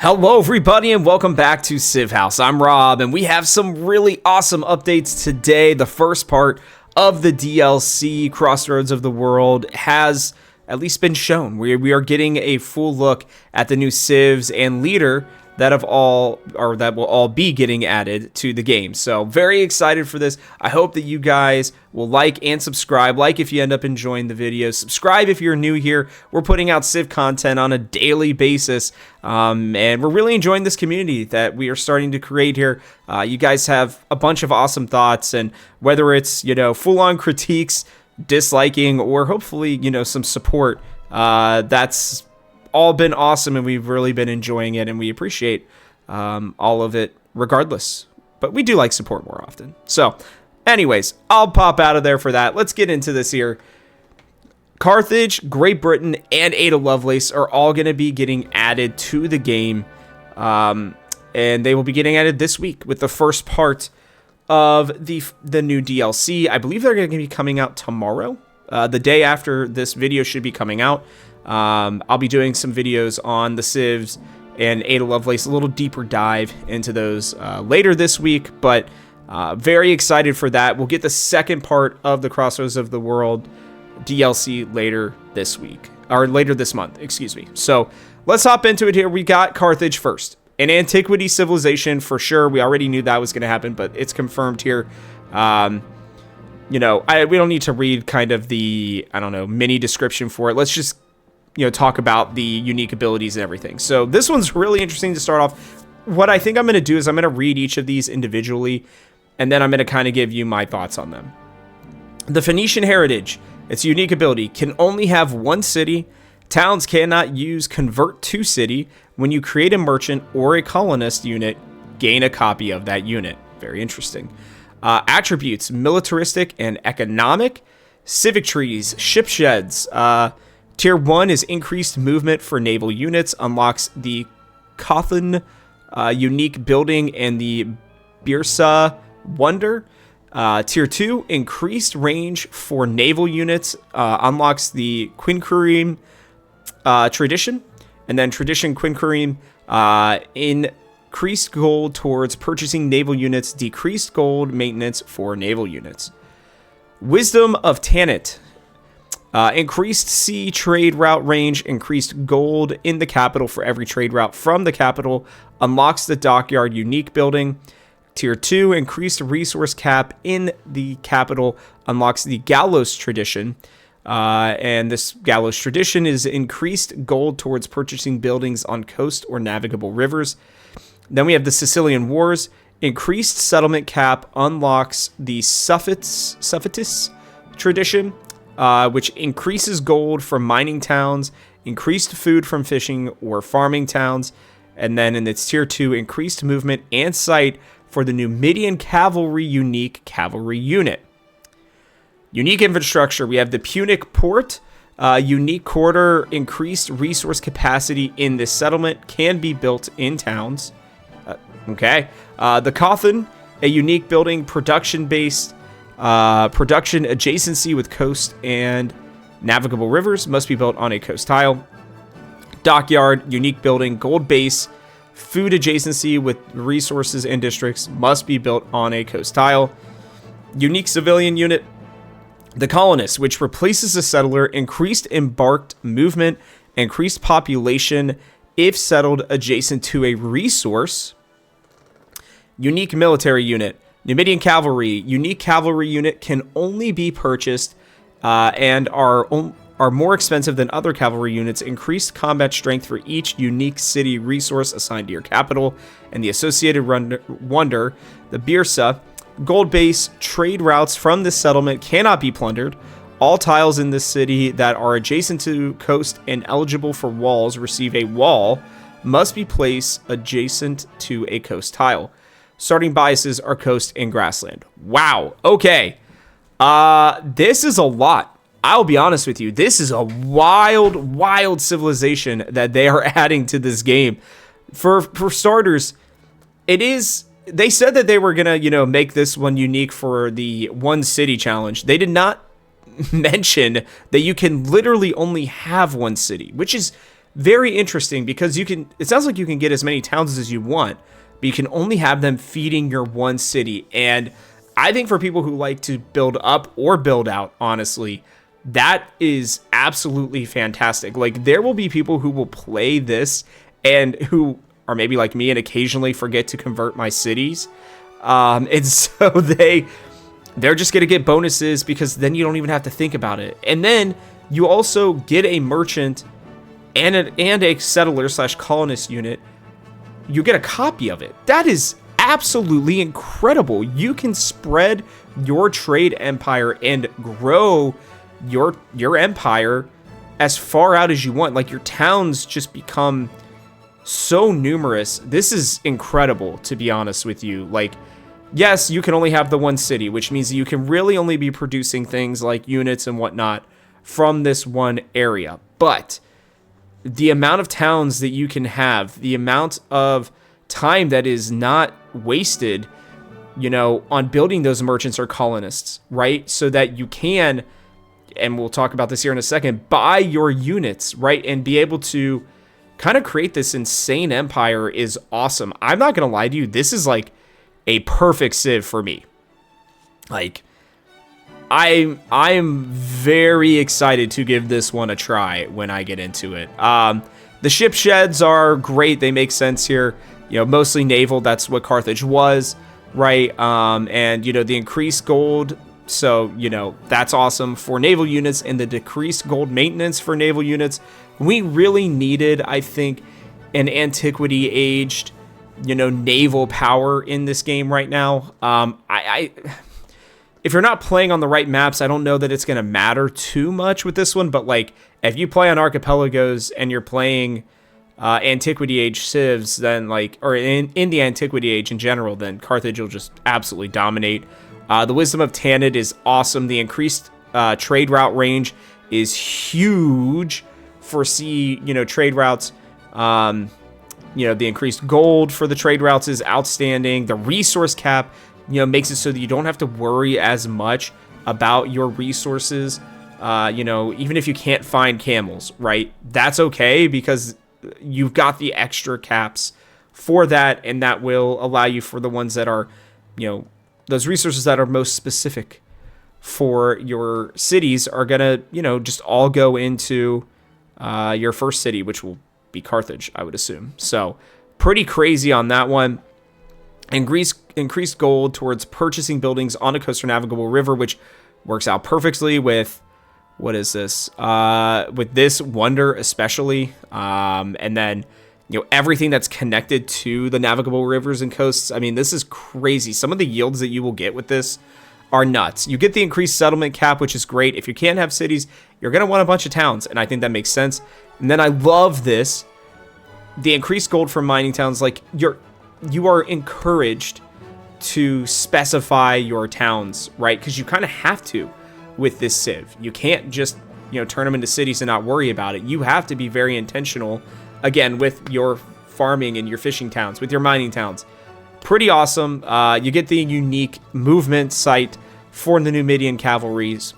Hello everybody and welcome back to Civ House. I'm Rob and we have some really awesome updates today. The first part of the DLC, Crossroads of the World, has at least been shown. We are getting a full look at the new Civs and Leader that will all be getting added to the game. So very excited for this. I hope that you guys will like and subscribe. Like if you end up enjoying the video. Subscribe if you're new here. We're putting out Civ content on a daily basis. And we're really enjoying this community that we are starting to create here. You guys have a bunch of awesome thoughts, and whether it's, full-on critiques, disliking, or hopefully, some support, that's all been awesome, and we've really been enjoying it, and we appreciate all of it regardless. But we do like support more often. So anyways, I'll pop out of there for that. Let's get into this here. Carthage, Great Britain, and Ada Lovelace are all going to be getting added to the game, and they will be getting added this week with the first part of the new DLC. I believe they're going to be coming out tomorrow. The day after this video should be coming out. I'll be doing some videos on the Civs and Ada Lovelace, a little deeper dive into those later this week, but very excited for that. We'll get the second part of the Crossroads of the World DLC later this week, or later this month, excuse me. So let's hop into it here. We got Carthage first. An antiquity civilization for sure. We already knew that was going to happen, but it's confirmed here. We don't need to read kind of the, mini description for it. Let's just talk about the unique abilities and everything. So this one's really interesting to start off. What I think I'm going to do is I'm going to read each of these individually, and then I'm going to kind of give you my thoughts on them. The Phoenician heritage, its unique ability, can only have one city. Towns cannot use convert to city. When you create a merchant or a colonist unit, gain a copy of that unit. Very interesting. Attributes, militaristic and economic. Civic trees, ship sheds. Tier 1 is increased movement for naval units, unlocks the Carthage unique building and the Birsa Wonder. Tier 2, increased range for naval units, unlocks the Quinquereme tradition. And then tradition Quinquereme, increased gold towards purchasing naval units, decreased gold maintenance for naval units. Wisdom of Tanit. Increased sea trade route range, increased gold in the capital for every trade route from the capital, unlocks the dockyard unique building. Tier 2, increased resource cap in the capital, unlocks the gallows tradition. And this gallows tradition is increased gold towards purchasing buildings on coast or navigable rivers. Then we have the Sicilian Wars. Increased settlement cap unlocks the Suffitis tradition, which increases gold from mining towns, increased food from fishing or farming towns, and then in its tier 2, increased movement and sight for the Numidian cavalry unique cavalry unit. Unique infrastructure, we have the Punic port, unique quarter, increased resource capacity in this settlement, can be built in towns. The Cothon, a unique building, production-based, production adjacency with coast and navigable rivers, must be built on a coast tile. Dockyard, unique building, gold base, food adjacency with resources and districts, must be built on a coast tile. Unique civilian unit, the colonist, which replaces the settler, increased embarked movement, increased population if settled adjacent to a resource. Unique military unit, Numidian cavalry, unique cavalry unit, can only be purchased and are more expensive than other cavalry units. Increased combat strength for each unique city resource assigned to your capital, and the associated wonder, the Birsa. Gold base, trade routes from this settlement cannot be plundered. All tiles in this city that are adjacent to coast and eligible for walls receive a wall, must be placed adjacent to a coast tile. Starting biases are coast and grassland. Wow. Okay. This is a lot. I'll be honest with you. This is a wild civilization that they are adding to this game. For starters, it is... They said that they were going to, make this one unique for the one city challenge. They did not mention that you can literally only have one city, which is very interesting because it sounds like you can get as many towns as you want, but you can only have them feeding your one city. And I think for people who like to build up or build out, honestly, that is absolutely fantastic. Like, there will be people who will play this and who are maybe like me and occasionally forget to convert my cities. And so they're just going to get bonuses because then you don't even have to think about it. And then you also get a merchant and a settler / colonist unit. You get a copy of it. That is absolutely incredible. You can spread your trade empire and grow your empire as far out as you want. Like, your towns just become so numerous. This is incredible, to be honest with you. Like, yes, you can only have the one city, which means you can really only be producing things like units and whatnot from this one area. But the amount of towns that you can have, the amount of time that is not wasted, on building those merchants or colonists, right? So that you can, and we'll talk about this here in a second, buy your units, right? And be able to kind of create this insane empire is awesome. I'm not going to lie to you. This is like a perfect Civ for me. Like, I'm very excited to give this one a try when I get into it. The ship sheds are great. They make sense here. Mostly naval. That's what Carthage was, right? And, the increased gold. So, that's awesome for naval units, and the decreased gold maintenance for naval units. We really needed, I think, an antiquity aged, naval power in this game right now. If you're not playing on the right maps, I don't know that it's going to matter too much with this one. But like, if you play on archipelagos and you're playing antiquity age civs, then or in the antiquity age in general, then Carthage will just absolutely dominate. The Wisdom of Tanid is awesome. The increased trade route range is huge for sea, trade routes. The increased gold for the trade routes is outstanding. The resource cap, makes it so that you don't have to worry as much about your resources. Even if you can't find camels, right? That's okay because you've got the extra caps for that, and that will allow you for the ones that are, those resources that are most specific for your cities are gonna, just all go into your first city, which will be Carthage, I would assume. So pretty crazy on that one. Increased gold towards purchasing buildings on a coast or navigable river, which works out perfectly with, what is this? With this wonder especially. And then, everything that's connected to the navigable rivers and coasts. I mean, this is crazy. Some of the yields that you will get with this are nuts. You get the increased settlement cap, which is great. If you can't have cities, you're going to want a bunch of towns, and I think that makes sense. And then I love this. The increased gold from mining towns, like, you are encouraged to specify your towns, right? Because you kind of have to with this Civ. You can't just, turn them into cities and not worry about it. You have to be very intentional, again, with your farming and your fishing towns, with your mining towns. Pretty awesome. You get the unique movement site for the Numidian cavalries.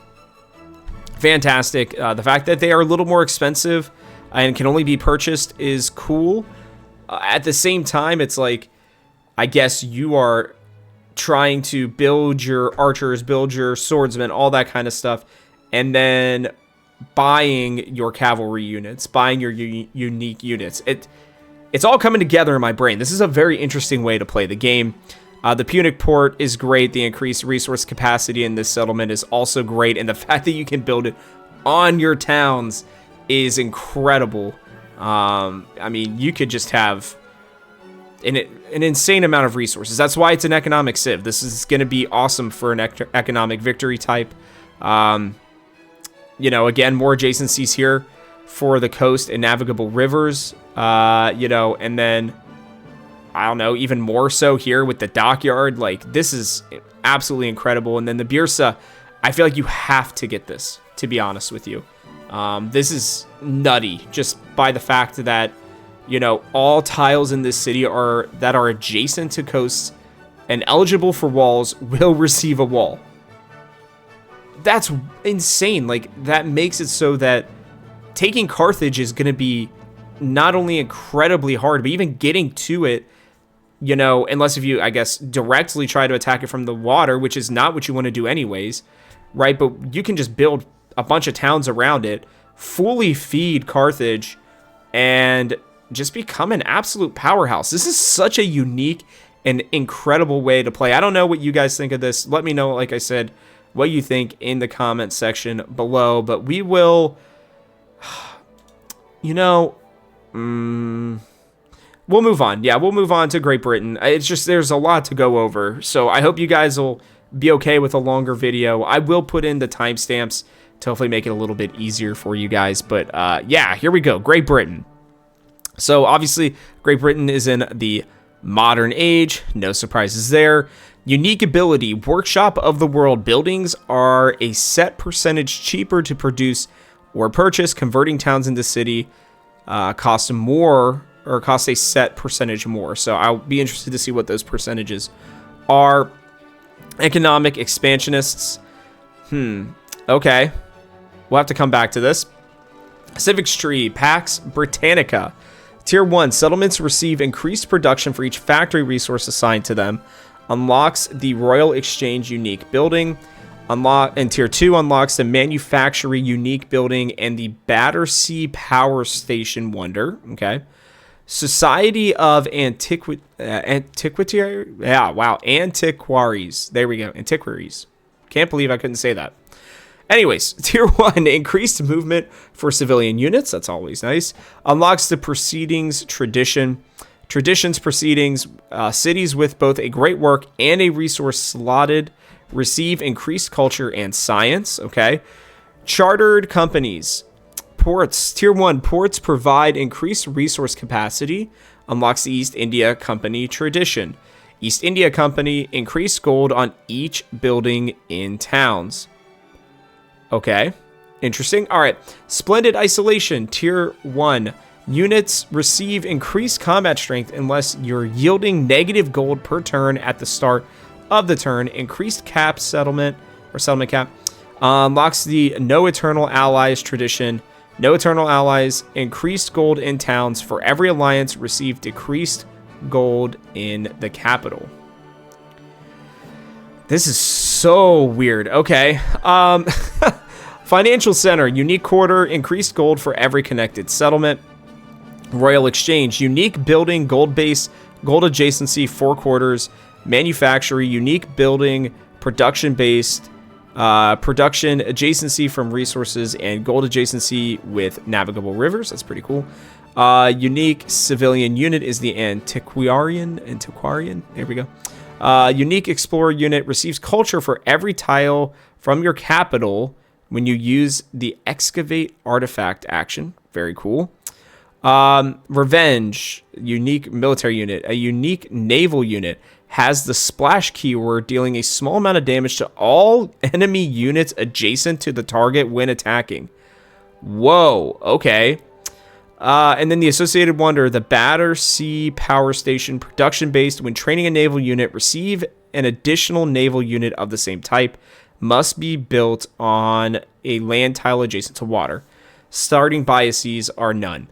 Fantastic. The fact that they are a little more expensive and can only be purchased is cool. At the same time, it's like, I guess you are trying to build your archers, build your swordsmen, all that kind of stuff, and then buying your cavalry units, buying your unique units. It's all coming together in my brain. This is a very interesting way to play the game. The Punic port is great. The increased resource capacity in this settlement is also great, and the fact that you can build it on your towns is incredible. I mean, you could just have an insane amount of resources. That's why it's an economic Civ. This is going to be awesome for an economic victory type. Again, more adjacencies here for the coast and navigable rivers, and then, I don't know, even more so here with the dockyard. Like, this is absolutely incredible. And then the Birsa, I feel like you have to get this, to be honest with you. This is nutty, just by the fact that, all tiles in this city that are adjacent to coasts and eligible for walls will receive a wall. That's insane. Like, that makes it so that taking Carthage is going to be not only incredibly hard, but even getting to it, you know, unless if you, I guess, directly try to attack it from the water, which is not what you want to do anyways, right? But you can just build a bunch of towns around it, fully feed Carthage, and just become an absolute powerhouse. This is such a unique and incredible way to play. I don't know what you guys think of this. Let me know, like I said, what you think in the comment section below. But we will, you know, we'll move on. Yeah, we'll move on to Great Britain. It's just, there's a lot to go over. So I hope you guys will be okay with a longer video. I will put in the timestamps to hopefully make it a little bit easier for you guys. But yeah, here we go. Great Britain. So obviously, Great Britain is in the modern age. No surprises there. Unique ability. Workshop of the World. Buildings are a set percentage cheaper to produce or purchase. Converting towns into city costs more, or costs a set percentage more. So I'll be interested to see what those percentages are. Economic expansionists. Okay. We'll have to come back to this. Civics tree. Pax Britannica. Tier 1. Settlements receive increased production for each factory resource assigned to them. Unlocks the Royal Exchange unique building. And Tier 2 unlocks the Manufactory unique building and the Battersea Power Station wonder. Okay. Society of Antiquaries. Yeah, wow. Antiquaries. There we go. Antiquaries. Can't believe I couldn't say that. Anyways, Tier 1, increased movement for civilian units. That's always nice. Unlocks the Proceedings Tradition. Traditions Proceedings. Cities with both a great work and a resource slotted receive increased culture and science. Okay. Chartered Companies. Ports. Tier 1, ports provide increased resource capacity. Unlocks the East India Company Tradition. East India Company, increased gold on each building in towns. Okay, interesting. All right, Splendid Isolation, Tier 1. Units receive increased combat strength unless you're yielding negative gold per turn at the start of the turn. Increased cap settlement, or settlement cap. Unlocks the No Eternal Allies Tradition. No Eternal Allies, increased gold in towns for every alliance. Receive decreased gold in the capital. This is so weird. Okay. Financial Center, unique quarter, increased gold for every connected settlement. Royal Exchange, unique building, gold base, gold adjacency, 4 quarters. Manufactory, unique building, production based, production adjacency from resources, and gold adjacency with navigable rivers. That's pretty cool. Unique civilian unit is the Antiquarian. There we go. Unique explorer unit receives culture for every tile from your capital when you use the excavate artifact action. Very cool. Revenge, unique military unit. A unique naval unit has the splash keyword, dealing a small amount of damage to all enemy units adjacent to the target when attacking. Whoa, okay. And then the associated wonder, the Battersea Power Station, production based. When training a naval unit, receive an additional naval unit of the same type. Must be built on a land tile adjacent to water. Starting biases are none.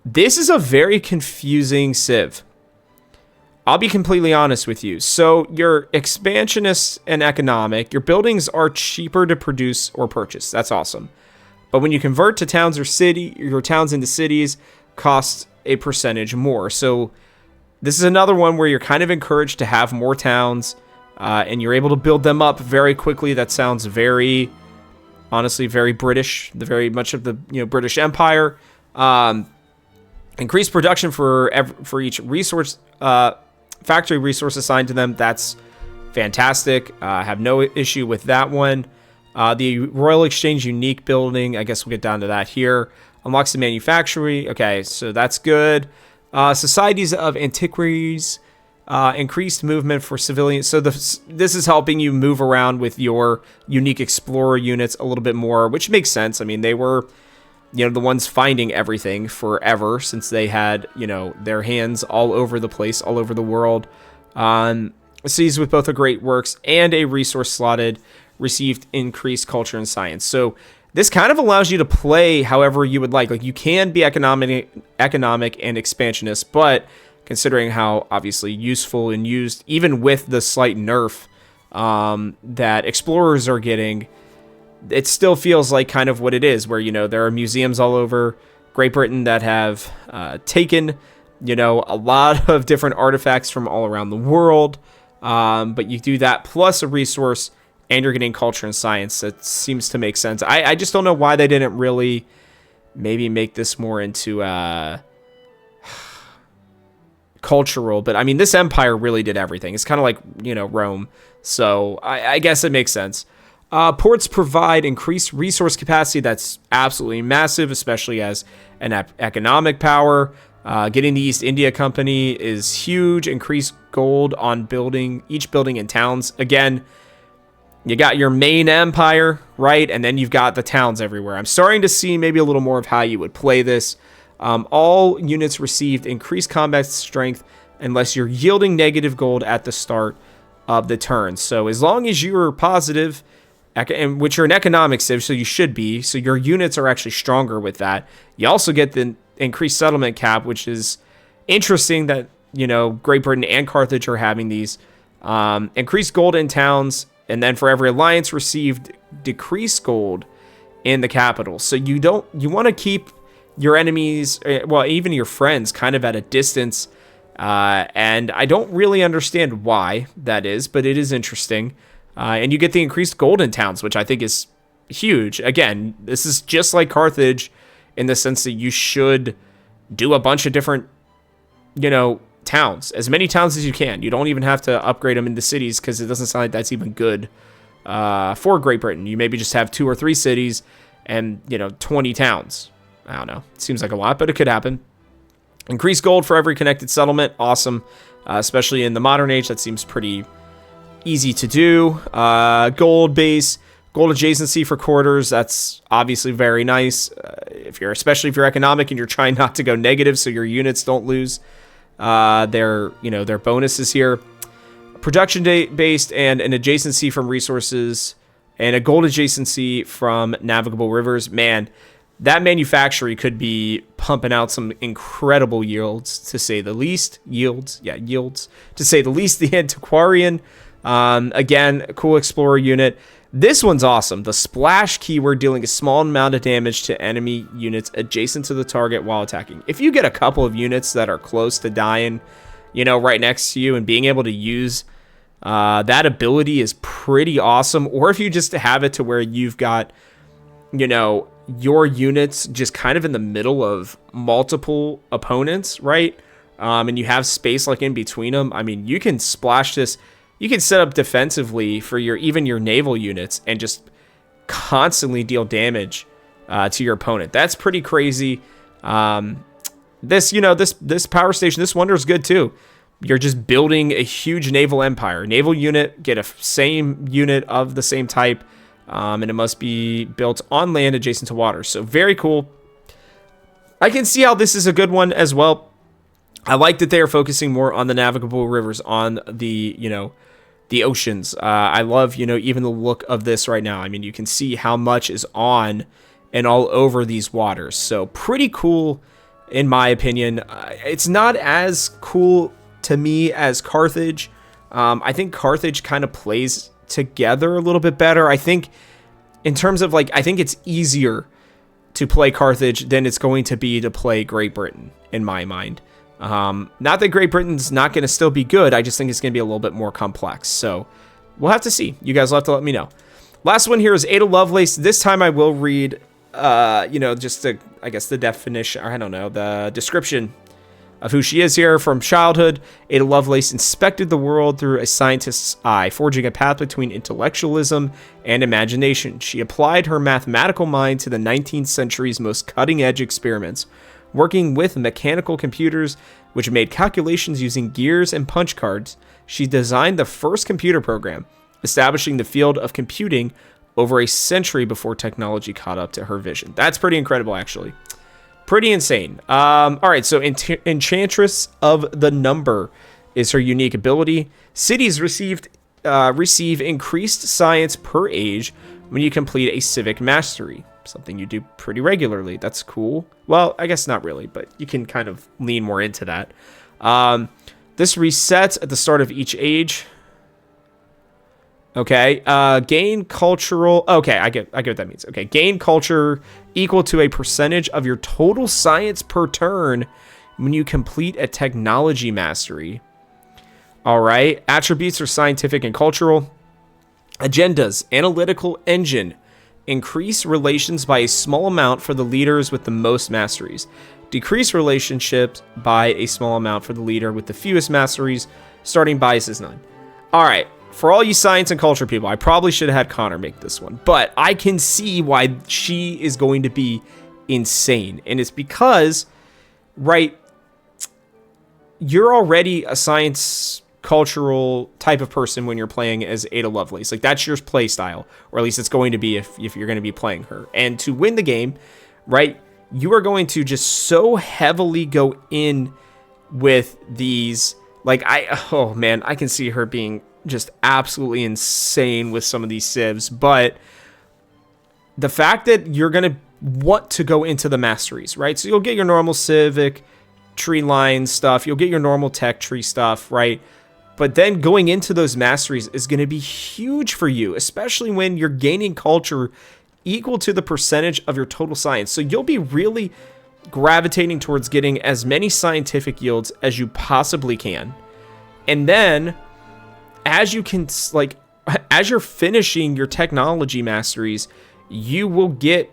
This is a very confusing civ. I'll be completely honest with you. So your expansionist and economic, your buildings are cheaper to produce or purchase. That's awesome. But when you convert to towns or city, your towns into cities cost a percentage more. So this is another one where you're kind of encouraged to have more towns, and you're able to build them up very quickly. That sounds very, honestly, very British. The very much of the British Empire. Increased production for each resource, factory resource assigned to them. That's fantastic. I have no issue with that one. The Royal Exchange unique building, I guess we'll get down to that here. Unlocks the manufactory. Okay, so that's good. Societies of Antiquaries, increased movement for civilians. So this is helping you move around with your unique explorer units a little bit more, which makes sense. I mean, they were, the ones finding everything forever, since they had, their hands all over the place, all over the world. Cities with both a great works and a resource slotted received increased culture and science. So this kind of allows you to play however you would like. Like, you can be economic and expansionist, but considering how obviously useful and used, even with the slight nerf that explorers are getting, it still feels like kind of what it is, where, you know, there are museums all over Great Britain that have taken, you know, a lot of different artifacts from all around the world. But you do that plus a resource, and you're getting culture and science. That seems to make sense. I just don't know why they didn't really maybe make this more into cultural. But I mean, this empire really did everything. It's kind of like, you know, Rome. So I guess it makes sense. Ports provide increased resource capacity. That's absolutely massive, especially as an economic power. Getting the East India Company is huge. Increased gold on each building in towns. Again, you got your main empire, right? And then you've got the towns everywhere. I'm starting to see maybe a little more of how you would play this. All units received increased combat strength unless you're yielding negative gold at the start of the turn. So as long as you're positive, and which you're an economic civ, so you should be, so your units are actually stronger with that. You also get the increased settlement cap, which is interesting that, you know, Great Britain and Carthage are having these. Increased gold in towns, and then for every alliance received, decreased gold in the capital. So you want to keep your enemies, well, even your friends, kind of at a distance. And I don't really understand why that is, but it is interesting. And you get the increased gold in towns, which I think is huge. Again, this is just like Carthage in the sense that you should do a bunch of different, you know, towns. As many towns as you can. You don't even have to upgrade them into cities, because it doesn't sound like that's even good for Great Britain. You maybe just have 2 or 3 cities and, you know, 20 towns. I don't know. It seems like a lot, but it could happen. Increased gold for every connected settlement. Awesome. Especially in the modern age, that seems pretty easy to do. Gold base, gold adjacency for quarters. That's obviously very nice. Especially if you're economic and you're trying not to go negative, so your units don't lose their bonuses here. Production based and an adjacency from resources, and a gold adjacency from navigable rivers. Man, that manufactory could be pumping out some incredible yields, to say the least. Yields, to say the least. The antiquarian, again, cool explorer unit. This one's awesome. The splash keyword, dealing a small amount of damage to enemy units adjacent to the target while attacking. If you get a couple of units that are close to dying, you know, right next to you, and being able to use that ability is pretty awesome. Or if you just have it to where you've got, you know, your units just kind of in the middle of multiple opponents, right? And you have space like in between them. I mean, you can splash this. You can set up defensively for even your naval units and just constantly deal damage to your opponent. That's pretty crazy. This power station, this wonder is good too. You're just building a huge naval empire. Naval unit, get a same unit of the same type. And it must be built on land adjacent to water. So very cool. I can see how this is a good one as well. I like that they are focusing more on the navigable rivers, on the, you know, the oceans. I love, you know, even the look of this right now. I mean, you can see how much is on and all over these waters. So pretty cool, in my opinion. It's not as cool to me as Carthage. I think Carthage kind of plays together a little bit better. I think in terms of, like, I think it's easier to play Carthage than it's going to be to play Great Britain, in my mind. Not that Great Britain's not going to still be good. I just think it's going to be a little bit more complex. So we'll have to see. You guys will have to let me know. Last one here is Ada Lovelace. This time I will read, just the definition, or I don't know, the description of who she is here. From childhood, Ada Lovelace inspected the world through a scientist's eye, forging a path between intellectualism and imagination. She applied her mathematical mind to the 19th century's most cutting-edge experiments, working with mechanical computers, which made calculations using gears and punch cards. She designed the first computer program, establishing the field of computing over a century before technology caught up to her vision. That's pretty incredible, actually. Pretty insane. All right, so Enchantress of the Number is her unique ability. Cities receive increased science per age when you complete a civic mastery. something you do pretty regularly. That's cool. Well, I guess not really, but you can kind of lean more into that. This resets at the start of each age. Okay, gain cultural... Okay, I get what that means. Okay, gain culture equal to a percentage of your total science per turn when you complete a technology mastery. All right, attributes are scientific and cultural. Agendas, analytical engine. Increase relations by a small amount for the leaders with the most masteries. Decrease relationships by a small amount for the leader with the fewest masteries. Starting bias is none. All right. For all you science and culture people, I probably should have had Connor make this one, but I can see why she is going to be insane. And it's because, right, you're already a science cultural type of person when you're playing as Ada Lovelace. Like, that's your play style, or at least it's going to be if you're going to be playing her. And to win the game, right, you are going to just so heavily go in with these, like, oh man, I can see her being just absolutely insane with some of these civs, but the fact that you're going to want to go into the masteries, right? So you'll get your normal civic tree line stuff, you'll get your normal tech tree stuff, right? But then going into those masteries is going to be huge for you, especially when you're gaining culture equal to the percentage of your total science. So you'll be really gravitating towards getting as many scientific yields as you possibly can. And then as you can, like, as you're finishing your technology masteries, you will get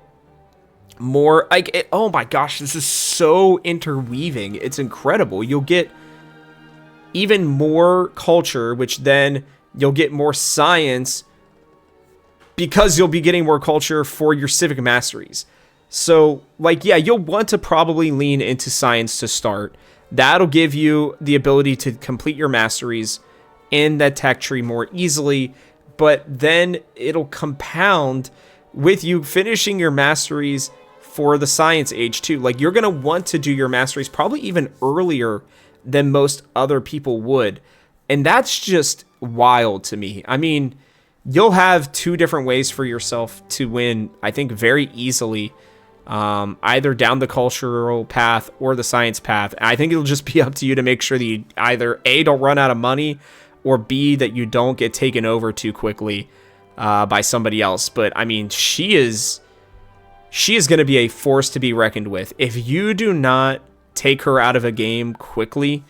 more, like, oh my gosh, this is so interweaving. It's incredible. You'll get even more culture, which then you'll get more science because you'll be getting more culture for your civic masteries. So, like, yeah, you'll want to probably lean into science to start. That'll give you the ability to complete your masteries in that tech tree more easily, but then it'll compound with you finishing your masteries for the science age too. Like, you're going to want to do your masteries probably even earlier than most other people would. And that's just wild to me. I mean, you'll have two different ways for yourself to win, I think, very easily, either down the cultural path or the science path. I think it'll just be up to you to make sure that you either A, don't run out of money, or B, that you don't get taken over too quickly by somebody else. But I mean, she is going to be a force to be reckoned with. If you do not take her out of a game quickly,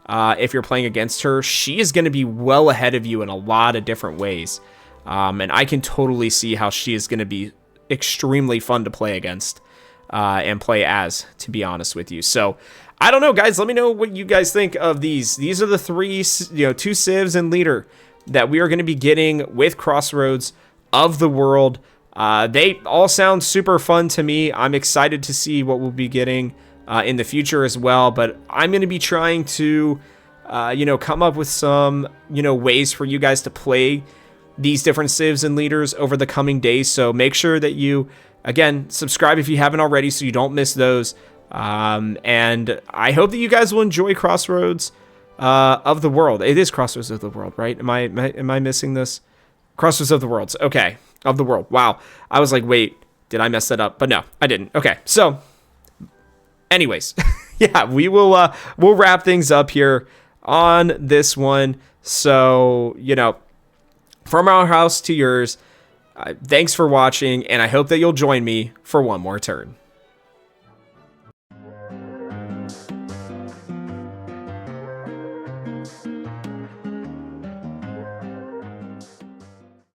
if you're playing against her, she is going to be well ahead of you in a lot of different ways. And I can totally see how she is going to be extremely fun to play against and play as, to be honest with you. So I don't know, guys. Let me know what you guys think of these. These are the three, two civs and leader that we are going to be getting with Crossroads of the World. They all sound super fun to me. I'm excited to see what we'll be getting in the future as well. But I'm going to be trying to, come up with some, ways for you guys to play these different civs and leaders over the coming days. So make sure that you, again, subscribe if you haven't already so you don't miss those. And I hope that you guys will enjoy Crossroads of the World. It is Crossroads of the World, right? Am I missing this? Crossroads of the Worlds. Okay, of the World. Wow. I was like, wait, did I mess that up? But no, I didn't. Okay, so anyways, yeah, we'll wrap things up here on this one. So, from our house to yours, thanks for watching, and I hope that you'll join me for one more turn.